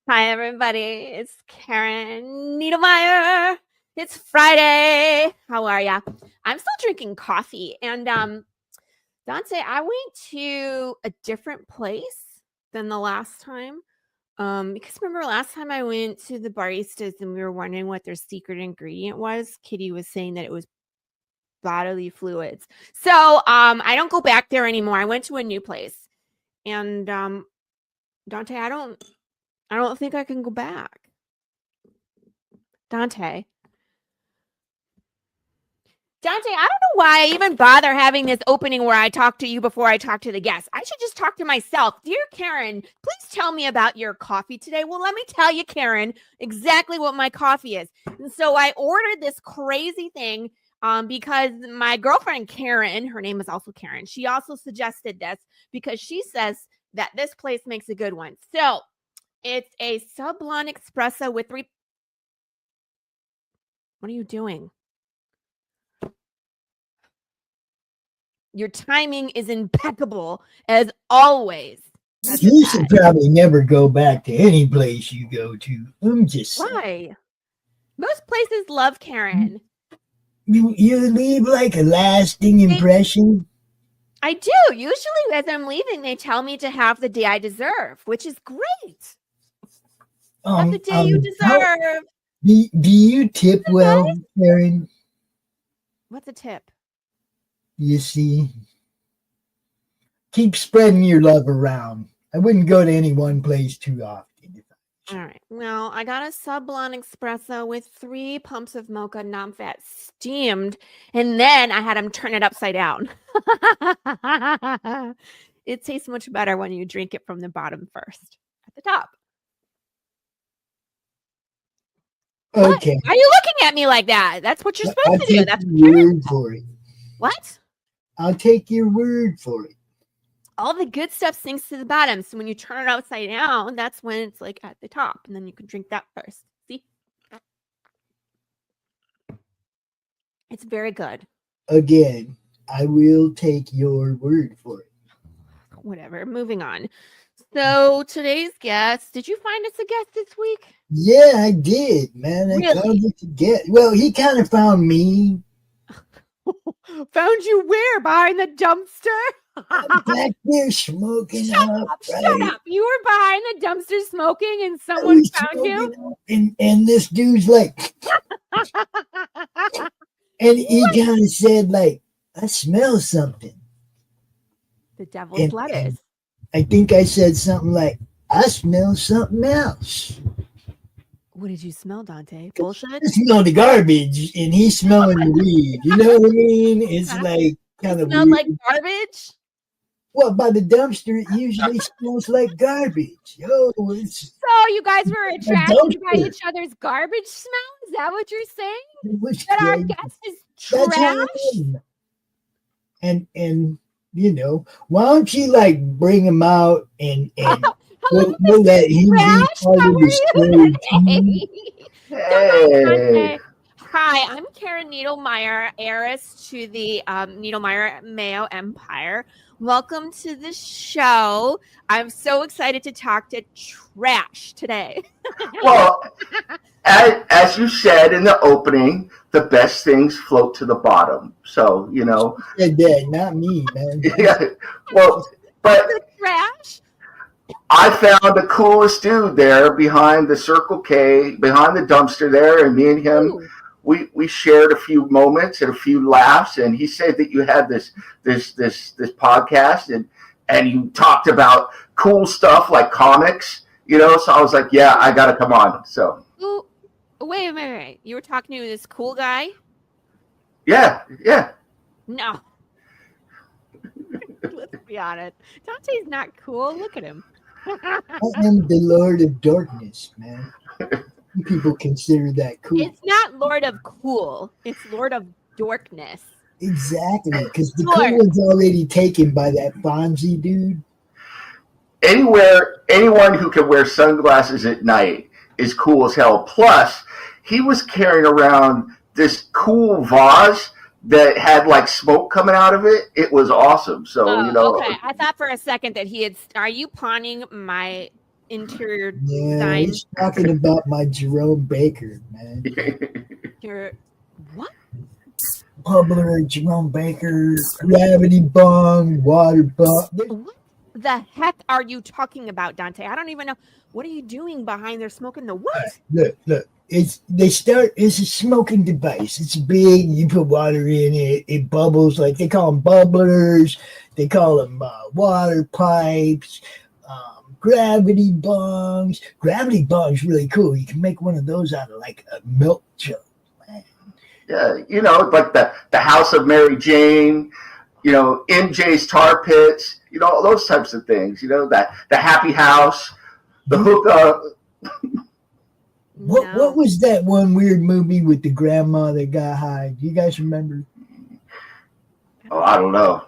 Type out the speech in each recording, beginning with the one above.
Hi, everybody. It's Karen Niedermeyer. It's Friday. How are ya? I'm still drinking coffee. And Dante, I went to a different place than the last time. Because remember last time I went to the baristas and we were wondering what their secret ingredient was. Kitty was saying that it was bodily fluids. So I don't go back there anymore. I went to a new place. And Dante, I don't think I can go back. Dante, I don't know why I even bother having this opening where I talk to you before I talk to the guests. I should just talk to myself. Dear Karen, please tell me about your coffee today. Well, let me tell you, Karen, exactly what my coffee is. And so I ordered this crazy thing because my girlfriend, Karen, her name is also Karen, she also suggested this because she says that this place makes a good one. So it's a Silverline espresso with 3. What are you doing? Your timing is impeccable as always. You should probably never go back to any place you go to. I'm just why? Saying. Most places love Karen. You leave like a lasting impression. I do. Usually as I'm leaving, they tell me to have the day I deserve, which is great. Have the day you deserve. Do you tip well, Karen? What's a tip? You see, keep spreading your love around. I wouldn't go to any one place too often. All right. Well, I got a Silverline espresso with 3 pumps of mocha non-fat steamed, and then I had them turn it upside down. It tastes much better when you drink it from the bottom first, at the top. Okay. What? Why are you looking at me like that? That's what you're supposed to do. That's your word for it. What? I'll take your word for it. All the good stuff sinks to the bottom. So when you turn it upside down, that's when it's like at the top. And then you can drink that first. See? It's very good. Again, I will take your word for it. Whatever. Moving on. So today's guest, did you find us a guest this week? Yeah, I did, man. Really? I found it to get. Well, he kind of found me. Found you where? Behind the dumpster? I'm back there smoking. Shut up! You were behind the dumpster smoking and someone found you? And this dude's like, and he kind of said like, I smell something. The devil's lettuce. And I think I said something like, I smell something else. What did you smell, Dante? Bullshit? I smell the garbage, and he's smelling the weed. You know what I mean? It's like kind of smelled like garbage? Well, by the dumpster, it usually smells like garbage. So you guys were attracted by each other's garbage smell? Is that what you're saying? That our guest is trash? And you know, why don't you like bring him out and we'll let him be part of the story. Hey. Hi, I'm Karen Niedermeyer, heiress to the Niedermeyer Mayo Empire. Welcome to the show. I'm so excited to talk to trash today. Well, as you said in the opening, the best things float to the bottom. So, you know. You said that, not me, man. Yeah. Well, but trash. I found the coolest dude there behind the Circle K, behind the dumpster there, and me and him, we shared a few moments and a few laughs. And he said that you had this podcast and you talked about cool stuff like comics, you know. So I was like, yeah, I got to come on. So. Ooh, wait. You were talking to this cool guy? Yeah. No. Let's be honest. Dante's not cool. Look at him. I am the Lord of Darkness, man. People consider that cool. It's not Lord of Cool. It's Lord of Dorkness. Exactly, because the cool one's already taken by that Fonzie dude. Anyone who can wear sunglasses at night is cool as hell. Plus, he was carrying around this cool vase that had like smoke coming out of it. It was awesome. So, you know. Okay. I thought for a second that he had. Are you pawning my interior Yeah, design. he's talking about my Jerome Baker, man. Your what? Bubbler, Jerome Baker, gravity bong, water bong. What the heck are you talking about, Dante? I don't even know. What are you doing behind there smoking the what? Look. It's a smoking device. It's big. You put water in it. It bubbles. Like they call them bubblers. They call them water pipes. Gravity bongs. Gravity bongs really cool. You can make one of those out of like a milk jug. Yeah, like the House of Mary Jane, MJ's Tar Pits, those types of things. The Happy House, the hookah. What was that one weird movie with the grandma that got high? Do you guys remember? Oh, I don't know.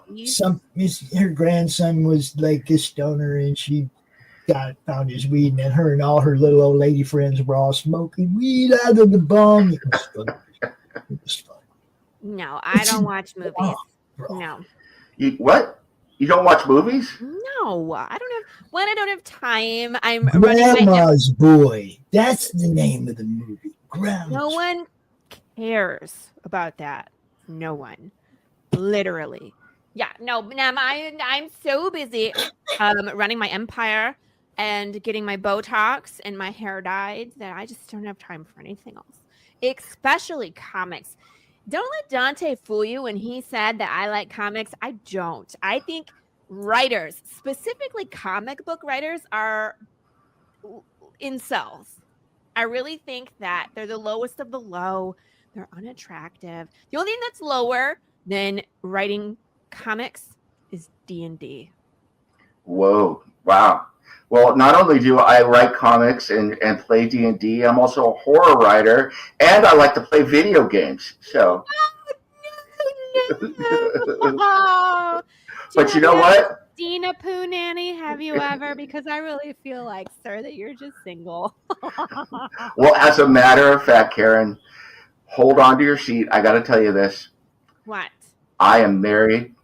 Her grandson was like a stoner, and she found his weed, and her and all her little old lady friends were all smoking weed out of the bong. It was fun. No, I don't watch movies. No. What? You don't watch movies? No, I don't have time. I'm Grandma's Boy. That's the name of the movie. Grandma's. No one cares about that. No one. Literally. Yeah, no, I'm so busy running my empire and getting my Botox and my hair dyed that I just don't have time for anything else. Especially comics. Don't let Dante fool you when he said that I like comics. I don't. I think writers, specifically comic book writers, are incels. I really think that they're the lowest of the low. They're unattractive. The only thing that's lower than writing comics is D&D. Whoa. Wow. Well, not only do I write comics and play D&D, I'm also a horror writer, and I like to play video games. So, No. But you know what? Dina Poo Nanny, have you ever? Because I really feel like, sir, that you're just single. Well, as a matter of fact, Karen, hold on to your seat. I got to tell you this. What? I am married,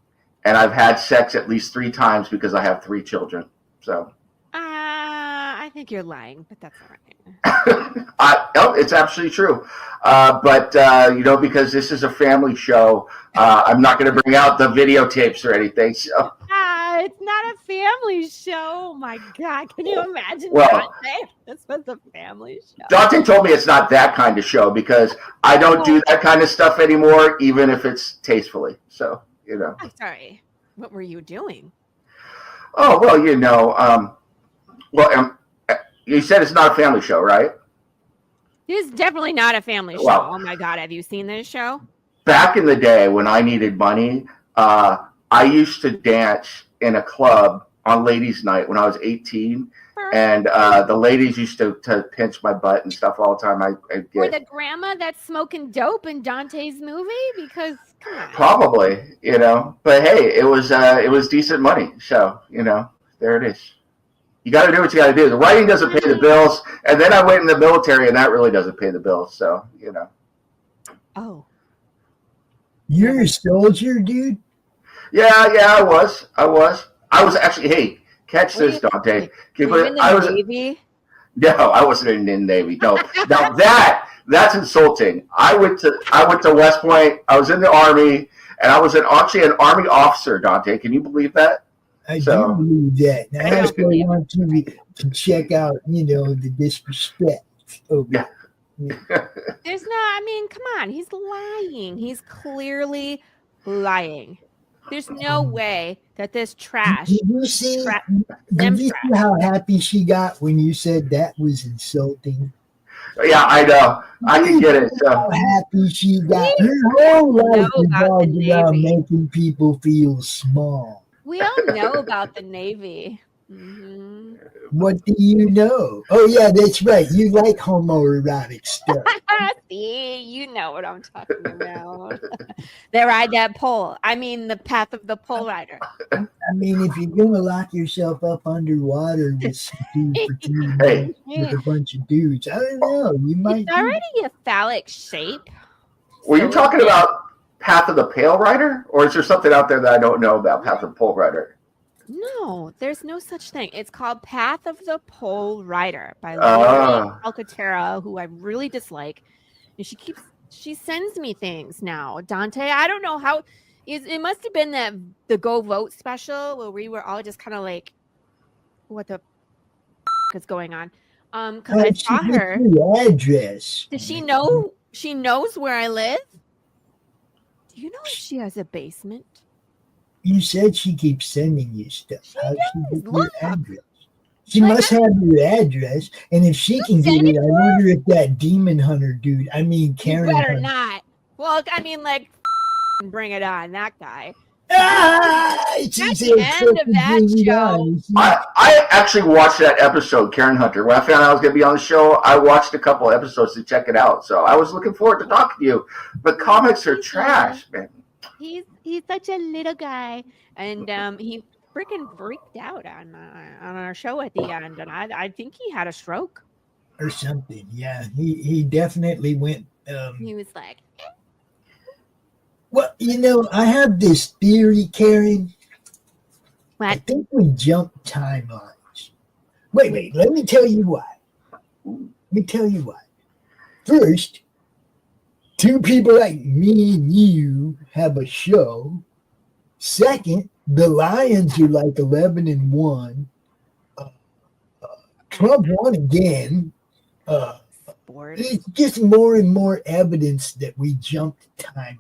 and I've had sex at least 3 times because I have 3 children. So. I think you're lying, but that's all right. It's absolutely true. But because this is a family show, I'm not going to bring out the videotapes or anything. So. It's not a family show. Oh my God. Can you imagine Dante? This was a family show. Dante told me it's not that kind of show because I don't do that kind of stuff anymore, even if it's tastefully. So, I'm sorry. What were you doing? Oh, well, you said it's not a family show, right? This is definitely not a family show. Well, oh my God. Have you seen this show? Back in the day when I needed money, I used to dance in a club on ladies' night when I was 18. And the ladies used to pinch my butt and stuff all the time. For the grandma that's smoking dope in Dante's movie? Because, come on. Probably, But hey, it was decent money. So, there it is. You got to do what you got to do. The writing doesn't pay the bills. And then I went in the military, and that really doesn't pay the bills. So, Oh. You're a soldier, dude? Yeah, I was. I was actually, hey, catch this, Dante. Were you in the Navy? No, I wasn't in the Navy. No. Now that's insulting. I went to West Point. I was in the Army, and I was actually an Army officer, Dante. Can you believe that? I do believe that. Now, I also want you to check out, the disrespect. Yeah. There's come on. He's lying. He's clearly lying. There's no way that this trash. Did you see how happy she got when you said that was insulting? Yeah, I know. I can get it. So. How happy she got. Her whole life revolved around making people feel small. We all know about the Navy. Mm-hmm. What do you know? Oh, yeah, that's right. You like homoerotic stuff. See, you know what I'm talking about. They ride that pole. I mean, the path of the pole rider. I mean, if you're going to lock yourself up underwater with some dude for 2 minutes with a bunch of dudes, I don't know. You might. It's already a phallic shape. Were you talking about Path of the Pale Rider? Or is there something out there that I don't know about Path of the Pole Rider? No, there's no such thing. It's called Path of the Pole Rider by Laurie Calcaterra, who I really dislike. And she sends me things now. Dante, I don't know how it must have been the Go Vote special where we were all just kind of like, what the is going on? Because I saw her address. Does she know she knows where I live? Do you know if she has a basement? You said she keeps sending you stuff. How does she get your address? She Like, must have your address, and if she can get it, I wonder if that demon hunter dude, Karen. You better not. Well, like, bring it on, that guy. It's the end of that show. I actually watched that episode, Karen Hunter. When I found out I was going to be on the show, I watched a couple episodes to check it out. So I was looking forward to talking to you. But comics are trash, man. He's such a little guy, and he freaking freaked out on our show at the end, and I think he had a stroke or something. Yeah, he definitely went. He was like. Well, I have this theory, Karen. What? I think we jumped timelines. Wait, let me tell you why. First, two people like me and you have a show. Second, the Lions are like 11-1. Trump won again. It's just more and more evidence that we jumped timelines.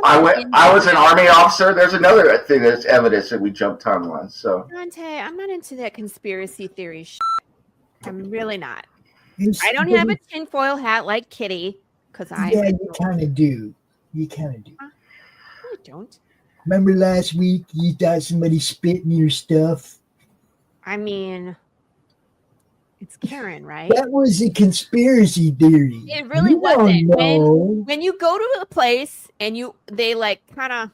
I was an Army officer. There's another thing that's evidence that we jumped timelines. So Dante, I'm not into that conspiracy theory shit. I'm really not. I don't have a tinfoil hat like Kitty, because you kind of do. I don't. Remember last week you thought somebody spit in your stuff? It's Karen, right? That was a conspiracy theory. It really wasn't. When you go to a place and they like kind of.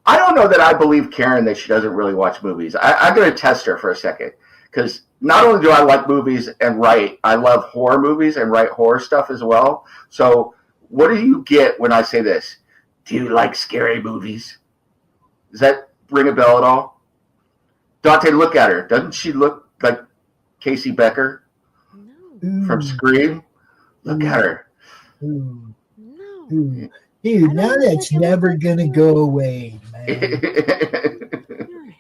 I don't know that I believe Karen that she doesn't really watch movies. I'm going to test her for a second, because not only do I like movies and write, I love horror movies and write horror stuff as well. So what do you get when I say this? Do you like scary movies? Does that ring a bell at all? Dante, look at her. Doesn't she look like Casey Becker from Scream? Look at her. No. Dude, now that's never going to go away, man.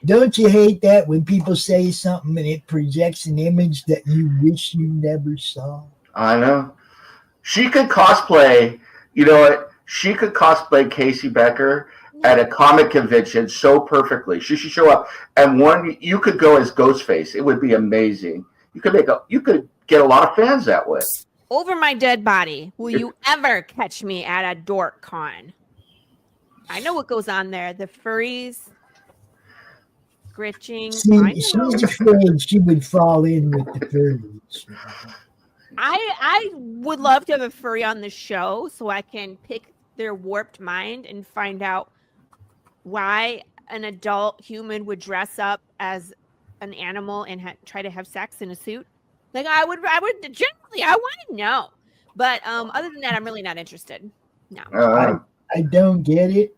Don't you hate that when people say something and it projects an image that you wish you never saw? I know. She could cosplay, you know what? She could cosplay Casey Becker at a comic convention so perfectly. She should show up, and you could go as Ghostface. It would be amazing. You could get a lot of fans that way. Over my dead body, will you ever catch me at a dork con? I know what goes on there. The furries, scritching. She's afraid she would fall in with the furries. I would love to have a furry on the show so I can pick their warped mind and find out why an adult human would dress up as an animal and try to have sex in a suit. Like I would generally, I want to know, but other than that, I'm really not interested. No, I don't get it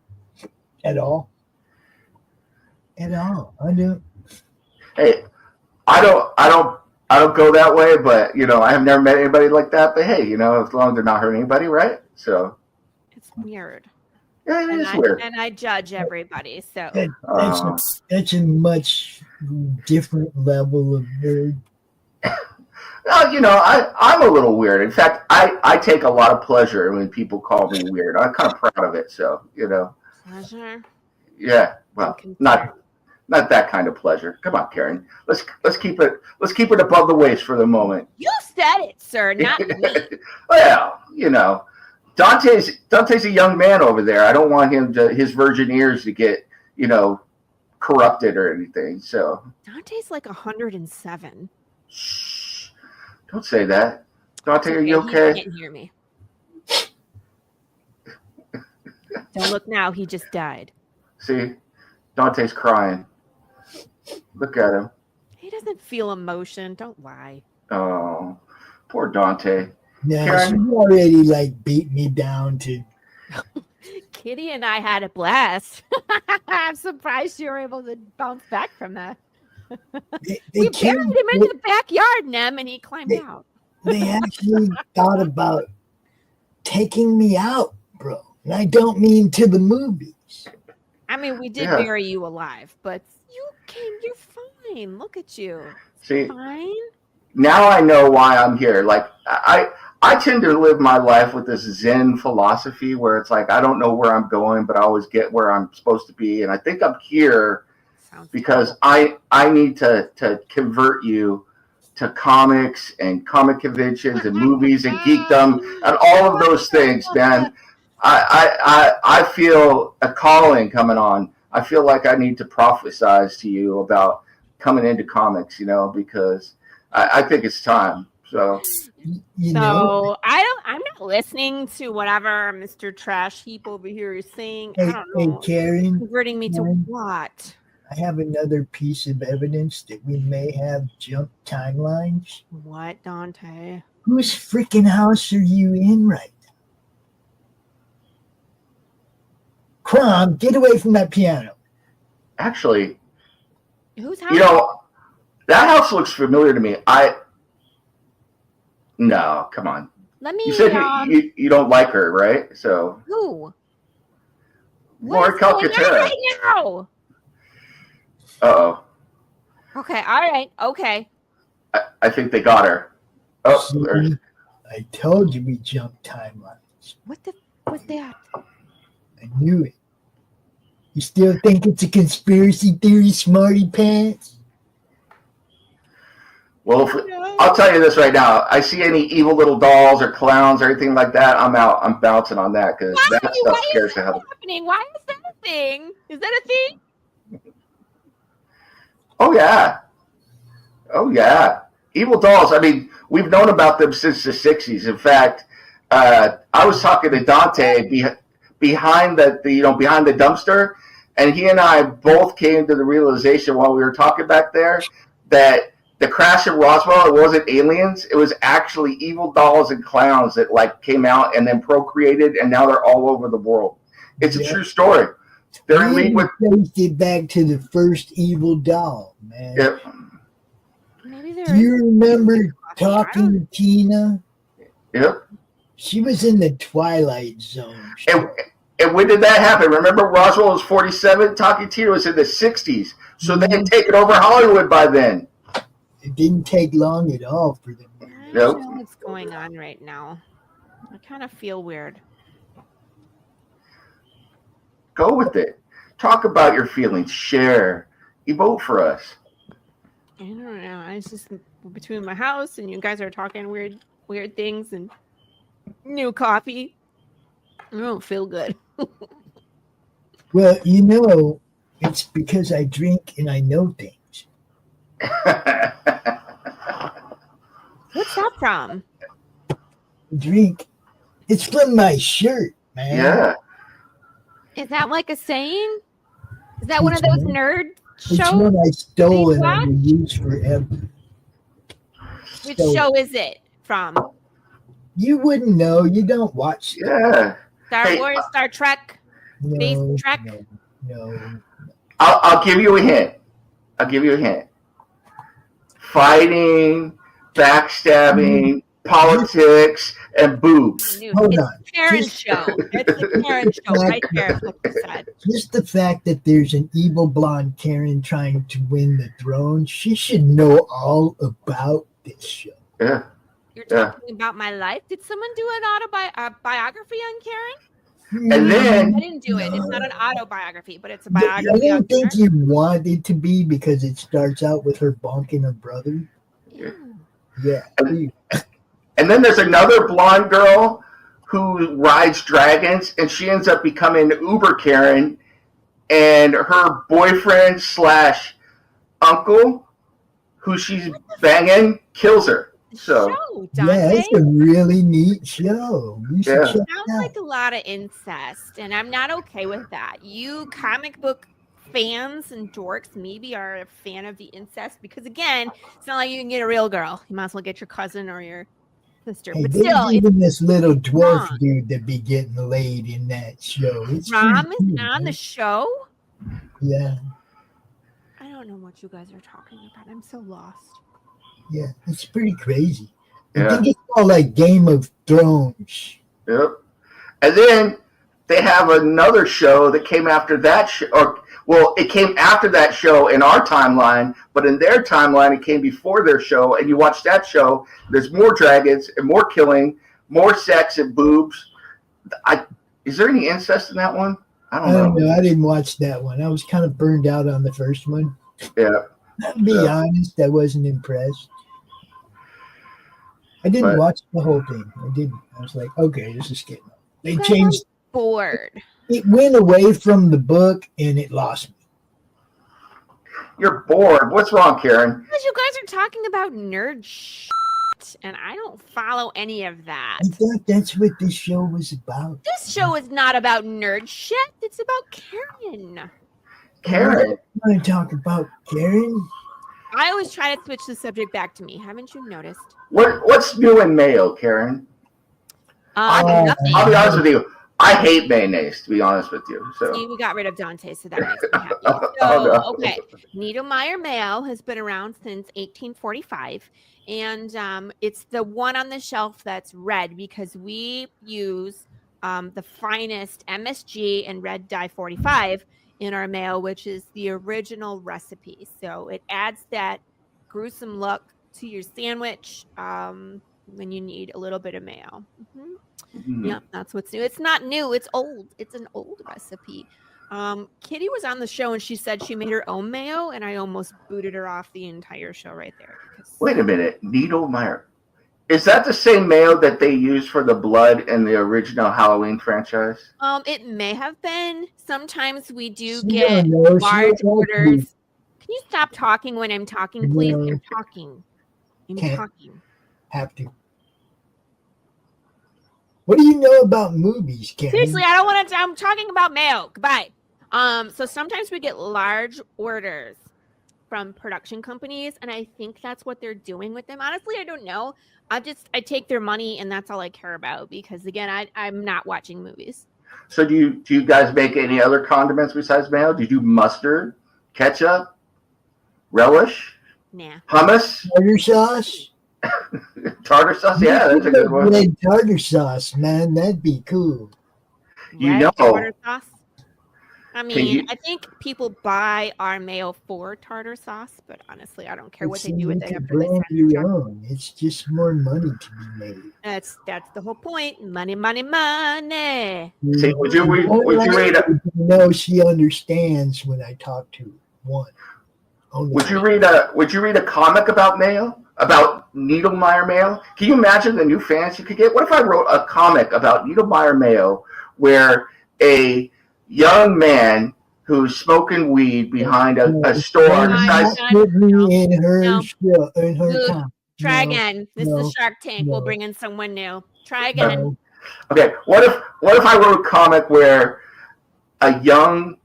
at all. I don't. Hey, I don't go that way, but I have never met anybody like that. But hey, as long as they're not hurting anybody, right? So it's weird. Yeah, it is weird. And I judge everybody. So that's a much different level of nerd. I'm a little weird. In fact, I take a lot of pleasure when people call me weird. I'm kind of proud of it. So, Pleasure? Yeah. Well, not that kind of pleasure. Come on, Karen. Let's keep it above the waist for the moment. You said it, sir, not me. Well, Dante's a young man over there. I don't want his virgin ears to get, corrupted or anything. So Dante's like 107. Shh. Don't say that. Dante, are you okay? He can't hear me. Don't look now. He just died. See? Dante's crying. Look at him. He doesn't feel emotion. Don't lie. Oh, poor Dante. Yeah, she already beat me down to. Kitty and I had a blast. I'm surprised you were able to bounce back from that. We buried him in the backyard, Nem, and he climbed out. They actually thought about taking me out, bro. And I don't mean to the movies. I mean, we did bury you alive, but you're fine. Look at you. See, fine. Now I know why I'm here. Like, I tend to live my life with this Zen philosophy where it's like, I don't know where I'm going, but I always get where I'm supposed to be. And I think I'm here because I need to convert you to comics and comic conventions and movies and geekdom and all of those things, man. I feel a calling coming on. I feel like I need to prophesize to you about coming into comics, because I think it's time. So you know, I'm not listening to whatever Mr. Trash Heap over here is saying. I don't know. Hey, Karen, converting me to what? I have another piece of evidence that we may have jumped timelines. What, Dante? Whose freaking house are you in right now? Crom, get away from that piano. Actually, whose house? That house looks familiar to me. No, come on. Let me. You said you don't like her, right? So who? Laurie Calcaterra. Right now. Uh-oh. Okay. All right. Okay. I think they got her. Oh, see, I told you we jumped timelines. What the? What's that? I knew it. You still think it's a conspiracy theory, smarty pants? Well, I'll tell you this right now. I see any evil little dolls or clowns or anything like that, I'm out. I'm bouncing on that because that stuff scares the hell out of me. Why is that a thing? Is that a thing? Oh, yeah. Oh, yeah. Evil dolls. I mean, we've known about them since the 60s. In fact, I was talking to Dante behind the dumpster, and he and I both came to the realization while we were talking back there that the crash in Roswell, it wasn't aliens. It was actually evil dolls and clowns that came out and then procreated, and now they're all over the world. It's a true story. They're in league with. Traced it back to the first evil doll, man. Yep. Do you remember talking to Tina? Yep. She was in the Twilight Zone. And when did that happen? Remember, Roswell was 47. Talking Tina was in the 60s. So they had taken over Hollywood by then. It didn't take long at all for them. I don't know what's going on right now. I kind of feel weird. Go with it. Talk about your feelings. Share. Emote for us. I don't know. It's just between my house and you guys are talking weird things and new coffee. I don't feel good. Well, it's because I drink and I know things. What's that from? Drink. It's from my shirt, man. Yeah. Is that like a saying? Is that one of those nerd shows? It's one I stole and I will use forever. Which show is it from? You wouldn't know. You don't watch. Yeah. Star Wars, Star Trek, Space Trek. No. I'll give you a hint. Fighting, backstabbing, politics, and boobs. Hold on. Parent show. It's a parent show right there. Like you said. Just the fact that there's an evil blonde Karen trying to win the throne, she should know all about this show. Yeah. You're talking about my life? Did someone do an biography on Karen? And then I didn't do it. It's not an autobiography, but it's a biography. I don't think you want it to be because it starts out with her bonking her brother. Yeah. And then there's another blonde girl who rides dragons, and she ends up becoming Uber Karen, and her boyfriend / uncle, who she's banging, kills her. So yeah, it's a really neat show. You should check Sounds it out. like a lot of incest, and I'm not okay with that. You comic book fans and dorks maybe are a fan of the incest because, again, it's not like you can get a real girl. You might as well get your cousin or your sister. Hey, But there's still, it's even this little dwarf wrong. dude that be getting laid in that show. It's Rom pretty is cool, on the man. show. Yeah, I don't know what you guys are talking about. I'm so lost. yeah, it's pretty crazy. I Yeah. think it's called like Game of Thrones. Yep. And then they have another show that came after that show, it came after that show in our timeline, but in their timeline, it came before their show. And you watch that show, there's more dragons and more killing, more sex and boobs. Is there any incest in that one? I don't know. I didn't watch that one. I was kind of burned out on the first one. Yeah. To be honest, I wasn't impressed. I didn't watch the whole thing. I didn't. I was like, okay, this is getting. They changed. Bored. It went away from the book, and it lost me. You're bored. What's wrong, Karen? Because you guys are talking about nerd shit, and I don't follow any of that. I thought that's what this show was about. This show is not about nerd shit. It's about Karen. Karen. I want to talk about Karen. I always try to switch the subject back to me. Haven't you noticed? What's new in mayo, Karen? Nothing. I'll be honest with you. I hate mayonnaise, to be honest with you. So See, we got rid of Dante, so that makes me happy. So, okay. Niedermeyer mayo has been around since 1845, and it's the one on the shelf that's red because we use the finest MSG and red dye 45 in our mayo, which is the original recipe. So it adds that gruesome look to your sandwich when you need a little bit of mayo. Yeah, that's what's new. It's not new. It's old. It's an old recipe. Kitty was on the show and she said she made her own mayo, and I almost booted her off the entire show right there. Wait a minute, Niedermeyer. Is that the same mayo that they used for the blood in the original Halloween franchise? It may have been. Sometimes we do get large orders. Can you stop talking when I'm talking, please? I'm talking. Talking. Have to. What do you know about movies, Karen? Seriously, I don't want to. I'm talking about mayo. Goodbye. So sometimes we get large orders from production companies, and I think that's what they're doing with them. Honestly, I don't know. I take their money, and that's all I care about because, again, I'm not watching movies. So do you guys make any other condiments besides mayo? Do you do mustard, ketchup, relish, hummus, tartar sauce? Tartar sauce? Yeah, that's a good one. Red tartar sauce, man. That'd be cool. Tartar sauce? I mean, I think people buy our mayo for tartar sauce, but honestly, I don't care what they do with it after they send it. It's just more money to be made. That's the whole point. Money, money, money. See, would you read a? No, she understands when I talk to one. Would you read a comic about mayo? About Niedermeyer mayo? Can you imagine the new fans you could get? What if I wrote a comic about Niedermeyer mayo where a young man who's smoking weed behind a store decides Try again. This is Shark Tank. We'll bring in someone new. Try again. Okay. What if I wrote a comic where a young,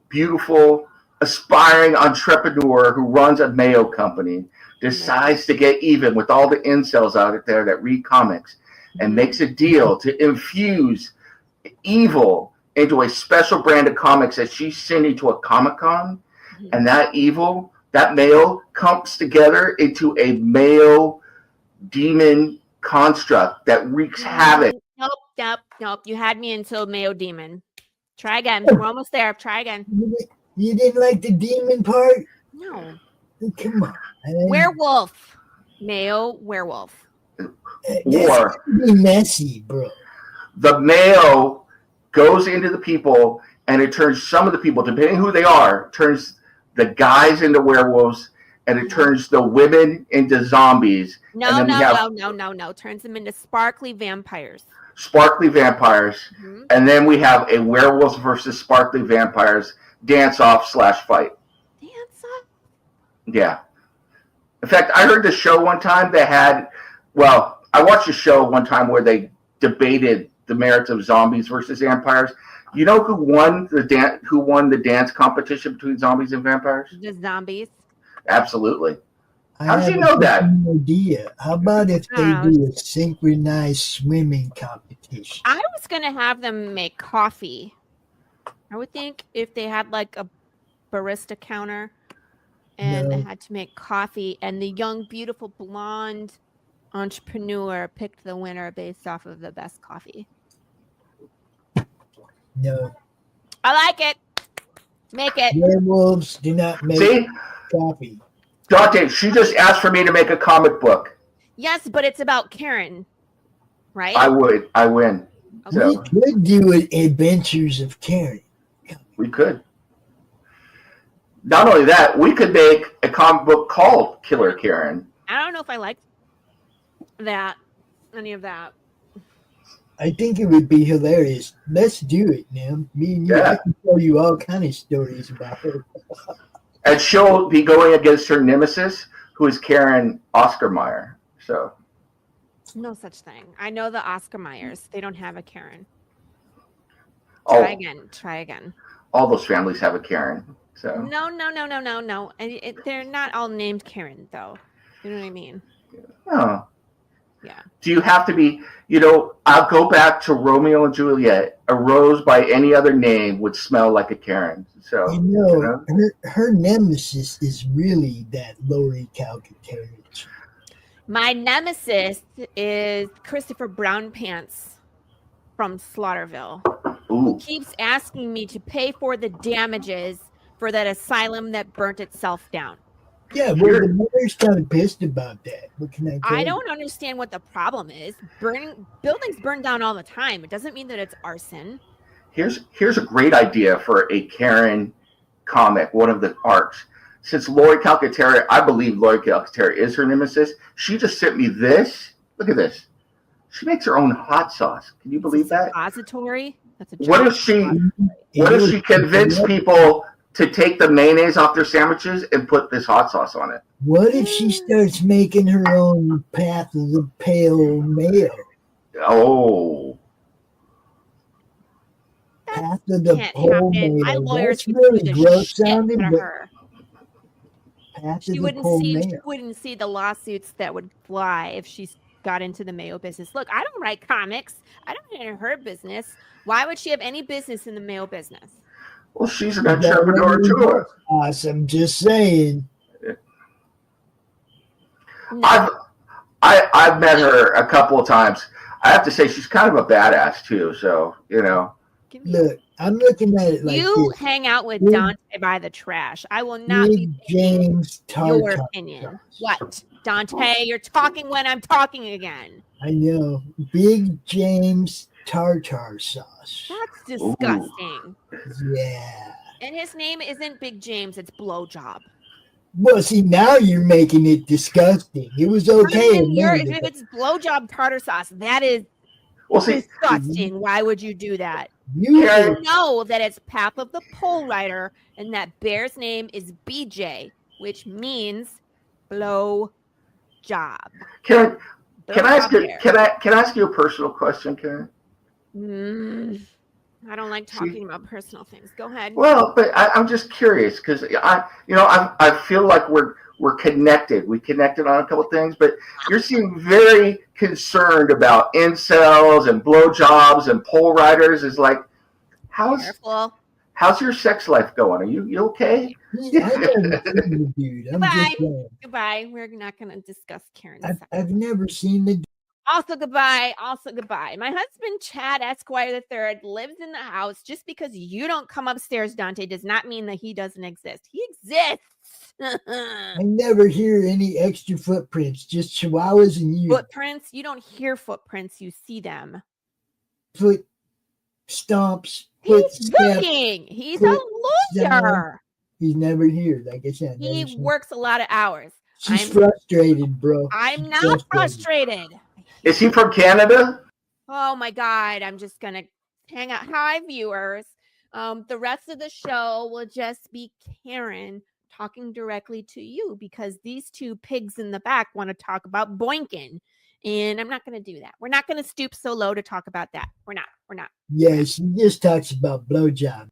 beautiful, aspiring entrepreneur who runs a mayo company decides to get even with all the incels out there that read comics and makes a deal to infuse evil into a special brand of comics that she's sending to a Comic-Con, and that mayo comes together into a mayo demon construct that wreaks havoc. Nope. You had me until mayo demon. Try again. We're almost there. Try again. You didn't like the demon part? No. Come on. Werewolf. Mayo werewolf. That's messy, bro. The mayo goes into the people, and it turns some of the people, depending who they are, turns the guys into werewolves, and it turns the women into zombies. No. Turns them into sparkly vampires. And then we have a werewolves versus sparkly vampires dance-off / fight. Dance-off? Yeah. In fact, I heard the show one time I watched a show one time where they debated the merits of zombies versus vampires. You know who won the dance competition between zombies and vampires? The zombies. Absolutely. How does he know that? Idea. How about if they do a synchronized swimming competition? I was gonna have them make coffee. I would think if they had like a barista counter and they had to make coffee, and the young, beautiful, blonde entrepreneur picked the winner based off of the best coffee. No. I like it. Make it. Werewolves do not make coffee. Dante, she just asked for me to make a comic book. Yes, but it's about Karen, right? I win. Okay. So. We could do it, Adventures of Karen. We could. Not only that, we could make a comic book called Killer Karen. I don't know if I like that, any of that. I think it would be hilarious. Let's do it, man. Me and you, I can tell you all kind of stories about her. And she'll be going against her nemesis, who is Karen Oscarmeyer. So, no such thing. I know the Oscar Myers. They don't have a Karen. Try again. All those families have a Karen. So no. And they're not all named Karen, though. You know what I mean? Oh. Yeah. Do you have to be, I'll go back to Romeo and Juliet. A rose by any other name would smell like a Karen. So her nemesis is really that Laurie Calcaterra. My nemesis is Christopher Brownpants from Slaughterville. Who keeps asking me to pay for the damages for that asylum that burnt itself down. Yeah, well, the mayor's kind of pissed about that. What can I tell you? don't understand what the problem is. Buildings burn down all the time. It doesn't mean that it's arson. Here's a great idea for a Karen comic, one of the arcs. Since Laurie Calcaterra, I believe Laurie Calcaterra is her nemesis, she just sent me this. Look at this. She makes her own hot sauce. Can you believe that? Suppository? That's a what if she convinced people to take the mayonnaise off their sandwiches and put this hot sauce on it? What if she starts making her own Path of the Pale Mayo? Oh. Path of the Pale Mayo. My lawyers That's really gross sounding, but her. Path She of the Pale Mayo. She wouldn't see the lawsuits that would fly if she got into the Mayo business. Look, I don't write comics. I don't enter her business. Why would she have any business in the Mayo business? Well, she's an entrepreneur too. Awesome, just saying. No. I've met her a couple of times. I have to say she's kind of a badass too. So Look, I'm looking at it like you this. hang out with Dante by the trash. I will not Big be James your opinion. What, Dante? You're talking when I'm talking again. I know. Big James tartar sauce. That's disgusting. Ooh. Yeah. And his name isn't Big James, it's Blowjob. Well, see, now you're making it disgusting. It was okay. If it's Blowjob tartar sauce, that is disgusting. Why would you do that? You know that it's Path of the Pole Rider, and that bear's name is BJ, which means blow job. Can I ask you a personal question, Karen? I don't like talking about personal things. Go ahead. Well, but I'm just curious because I feel like we're connected. We connected on a couple of things, but you seem very concerned about incels and blowjobs and pole riders. Is like, how's your sex life going? Are you okay? Goodbye. We're not going to discuss Karen's sex. I've never seen the. Also goodbye. My husband, Chad Esquire III, lives in the house. Just because you don't come upstairs, Dante, does not mean that he doesn't exist. He exists. I never hear any extra footprints, just chihuahuas and you. Footprints? You don't hear footprints, you see them. Foot stomps. He's looking. He's a lawyer. He's never here, like I said. He works a lot of hours. She's frustrated, bro. I'm not frustrated. Is he from Canada? Oh my God. I'm just going to hang out. Hi, viewers. The rest of the show will just be Karen talking directly to you because these two pigs in the back want to talk about boinking. And I'm not going to do that. We're not going to stoop so low to talk about that. We're not. Yeah, she just talks about blowjob.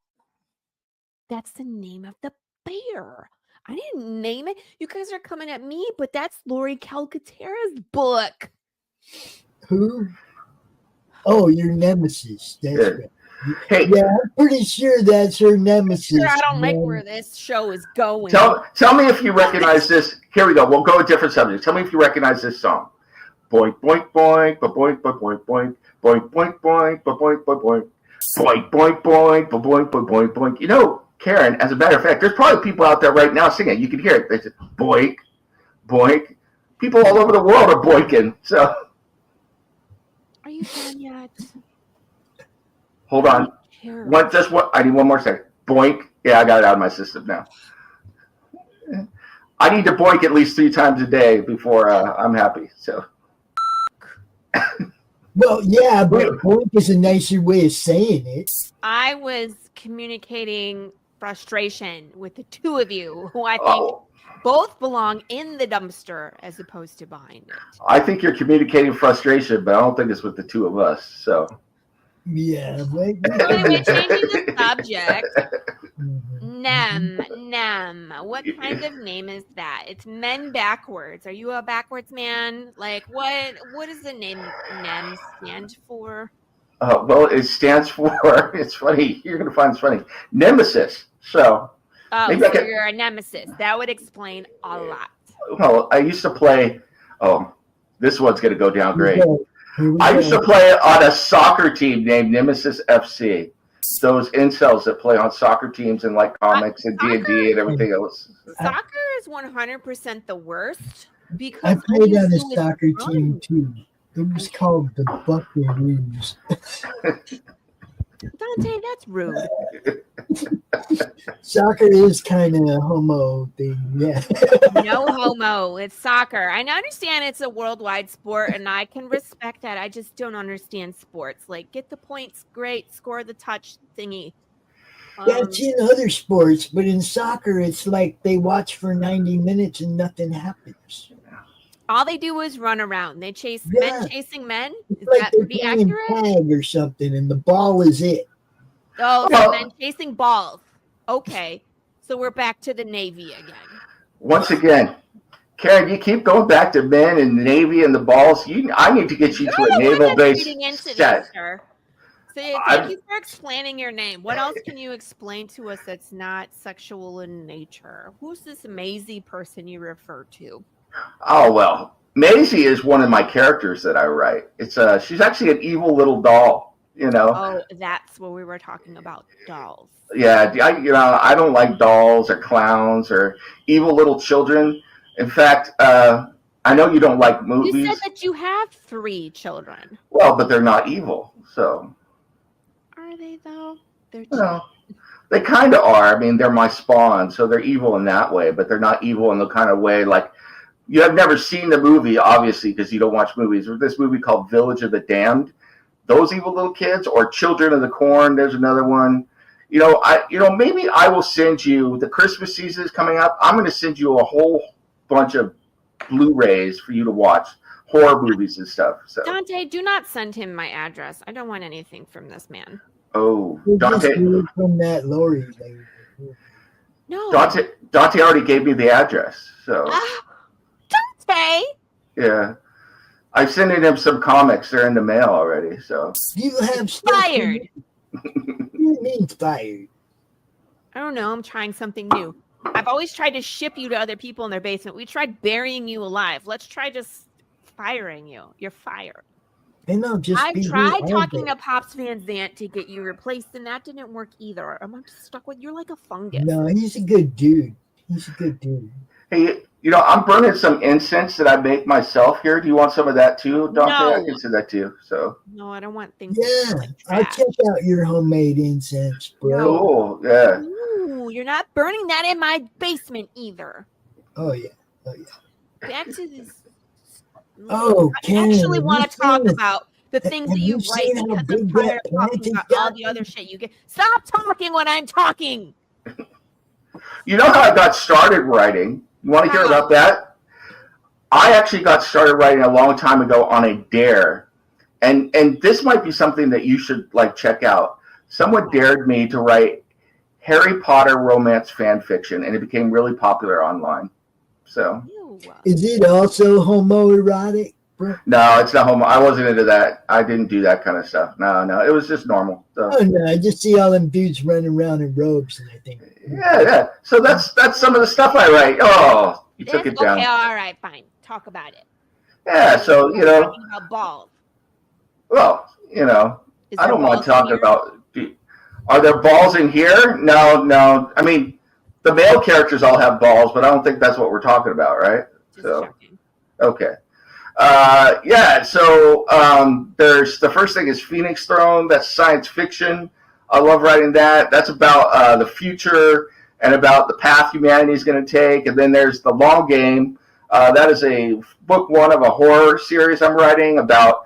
That's the name of the bear. I didn't name it. You guys are coming at me, but that's Laurie Calcaterra's book. Who? Oh, your nemesis. That's right. Hey, yeah, I'm pretty sure that's her nemesis. Sure, I don't like where this show is going. Tell me if you recognize this. Here we go. We'll go a different subject. Tell me if you recognize this song. Boink, boink, boink, boink, boink, boink, boink, boink, boink, boink, boink, boink, boink, boink, boink, boink, boink, boink, boink. You know, Karen, as a matter of fact, there's probably people out there right now singing. You can hear it. They say, boink, boink. People all over the world are boinking. So, are you done yet? Hold on. I need one more second. Boink. Yeah, I got it out of my system now. I need to boink at least 3 times a day before I'm happy. So. Well, yeah, but boink is a nicer way of saying it. I was communicating frustration with the two of you, who I think both belong in the dumpster as opposed to behind it. I think you're communicating frustration, but I don't think it's with the two of us. So. Yeah. Anyway, changing the subject. Nem. What kind of name is that? It's men backwards. Are you a backwards man? Like, what does the name Nem stand for? Well, it stands for, it's funny, you're going to find this funny, nemesis. So, you're a nemesis. That would explain a lot. Well, I used to play, this one's going to go down great. I used to play on a soccer team named Nemesis FC. Those incels that play on soccer teams and like comics and D&D and everything else. Soccer is 100% the worst because I played on a soccer team too. It was called the Buckaroos. Dante, that's rude. Soccer is kind of a homo thing, yeah. No homo. It's soccer. I understand it's a worldwide sport, and I can respect that. I just don't understand sports. Like, get the points, great. Score the touch thingy. That's in other sports, but in soccer, it's like they watch for 90 minutes and nothing happens. All they do is run around. They chase men chasing men. It's is like that they're pretty playing accurate? tag or something, and the ball is it. Oh, so men chasing balls. Okay, so we're back to the Navy again. Once again, Karen, you keep going back to men and Navy and the balls. I need to get you to a naval-based set. So thank you for explaining your name. What else can you explain to us that's not sexual in nature? Who's this Maisie person you refer to? Oh, well, Maisie is one of my characters that I write. She's actually an evil little doll, you know. Oh, that's what we were talking about, dolls. Yeah, I don't like dolls or clowns or evil little children. In fact, I know you don't like movies. You said that you have 3 children. Well, but they're not evil, so. Are they, though? They kind of are. I mean, they're my spawn, so they're evil in that way, but they're not evil in the kind of way like. You have never seen the movie, obviously, because you don't watch movies. There's this movie called Village of the Damned. Those evil little kids, or Children of the Corn. There's another one. Maybe I will send you. The Christmas season is coming up. I'm going to send you a whole bunch of Blu-rays for you to watch, horror movies and stuff. So. Dante, do not send him my address. I don't want anything from this man. Oh, Dante. From that Laurie. No. Dante already gave me the address. So. Dante. Yeah. I sent him some comics. They're in the mail already. So. You have fired. You mean fired? I don't know. I'm trying something new. I've always tried to ship you to other people in their basement. We tried burying you alive. Let's try just firing you. You're fired. I tried talking to Pops Van Zant to get you replaced, and that didn't work either. I'm just stuck with you're like a fungus. No, he's a good dude. Hey, I'm burning some incense that I make myself here. Do you want some of that too, Dante? No. I can send that to you. So. No, I don't want things. Yeah, I'll check out your homemade incense, bro. No. Cool. Yeah. Ooh, you're not burning that in my basement either. Oh yeah. Back to this. Oh, I actually want to talk about the things that you write because I'm tired of talking about all the other shit you get. Stop talking when I'm talking. You know how I got started writing? You want to hear about that? I actually got started writing a long time ago on a dare. And this might be something that you should check out. Someone dared me to write Harry Potter romance fan fiction, and it became really popular online. So, is it also homoerotic? No, it's not homo. I wasn't into that. I didn't do that kind of stuff. No, it was just normal. So. Oh no, I just see all them dudes running around in robes, and I think, yeah. So that's some of the stuff I write. Oh, you took it down. Okay, all right, fine. Talk about it. Yeah, so talking about balls. Well, I don't want to talk about. Are there balls in here? No. I mean, the male characters all have balls, but I don't think that's what we're talking about, right? Just checking. Okay. So there's the first thing is Phoenix Throne. That's science fiction. I love writing that. That's about the future and about the path humanity is going to take. And then there's The Long Game. That is a book one of a horror series I'm writing about.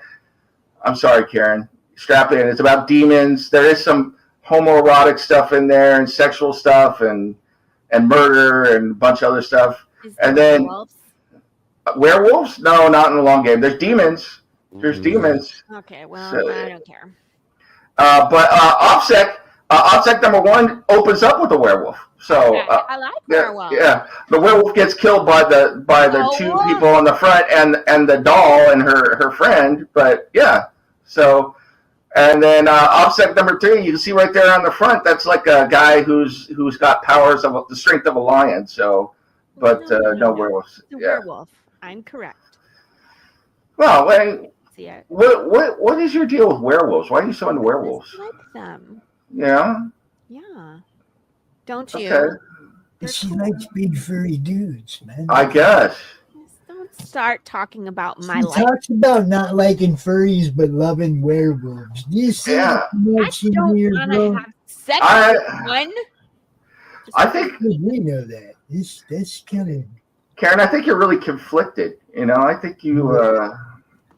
I'm sorry, Karen. Strap in. It's about demons. There is some homoerotic stuff in there and sexual stuff and murder and a bunch of other stuff. And then werewolves? No, not in The Long Game. There's demons. There's demons. Okay, well, so, I don't care. But OPSEC number one opens up with a werewolf. So I like werewolves. Yeah, the werewolf gets killed by the two people on the front and the doll and her friend. But yeah, so and then OPSEC number 3, you can see right there on the front. That's like a guy who's got powers of the strength of a lion. So, but no werewolves. It's a werewolf. I'm correct. Well, what is your deal with werewolves? Why are you so into werewolves? I like them. Yeah. Yeah. Don't you? Okay. She likes big furry dudes, man. I guess. Don't start talking about my life. She talks about not liking furries but loving werewolves. Do you see how much I don't want to have sex with one. I think we know that. That's kind of. Karen, I think you're really conflicted. I think you. All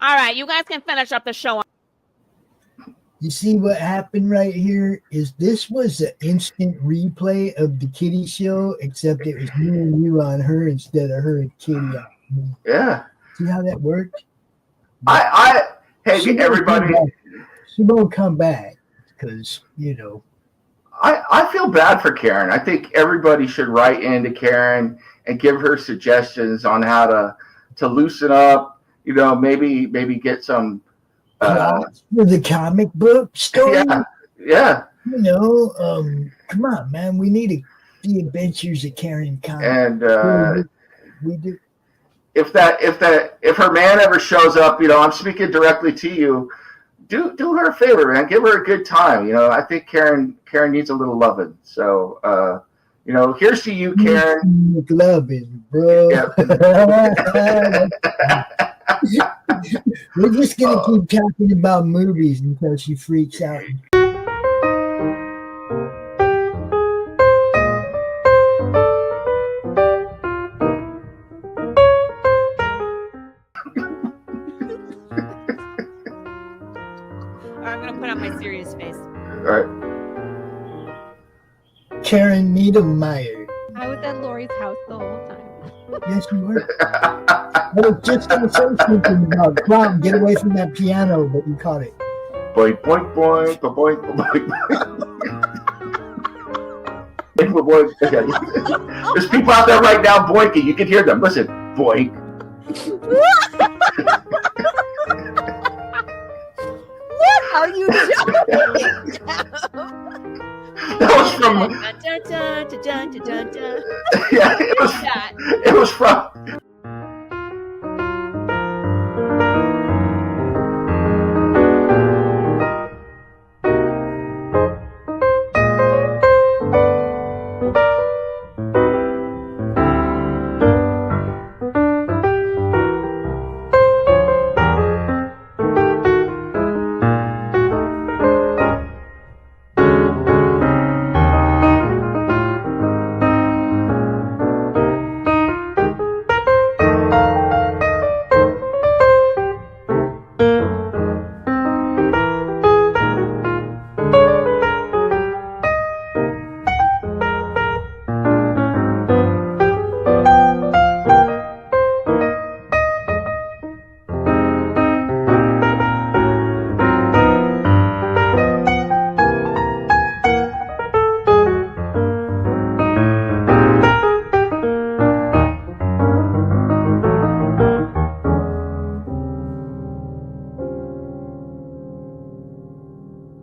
right, you guys can finish up the show. You see what happened right here is this was an instant replay of the Kitty show, except it was me and you on her instead of her and Kitty on me. Yeah. See how that worked? Hey, everybody. She won't come back because, I feel bad for Karen. I think everybody should write into Karen and give her suggestions on how to loosen up, maybe get some for the comic book story. Yeah. Come on, man. We need the adventures of Karen Comics. And we do. If her man ever shows up, I'm speaking directly to you. Do her a favor, man. Give her a good time. I think Karen needs a little loving. So here's to you, Karen. Loving, bro. Yeah. We're just gonna keep talking about movies until she freaks out. I'm gonna put on my serious face. All right. Karen Niedermeyer. I was at Laurie's house the whole time. Yes, you were. I was just going to say something about Clown. Get away from that piano, but you caught it. Boink, boink, boink, boink, boink, boink. Okay. There's people out there right now boinking. You can hear them. Listen, boink. What are you doing? That was from. Yeah, it was from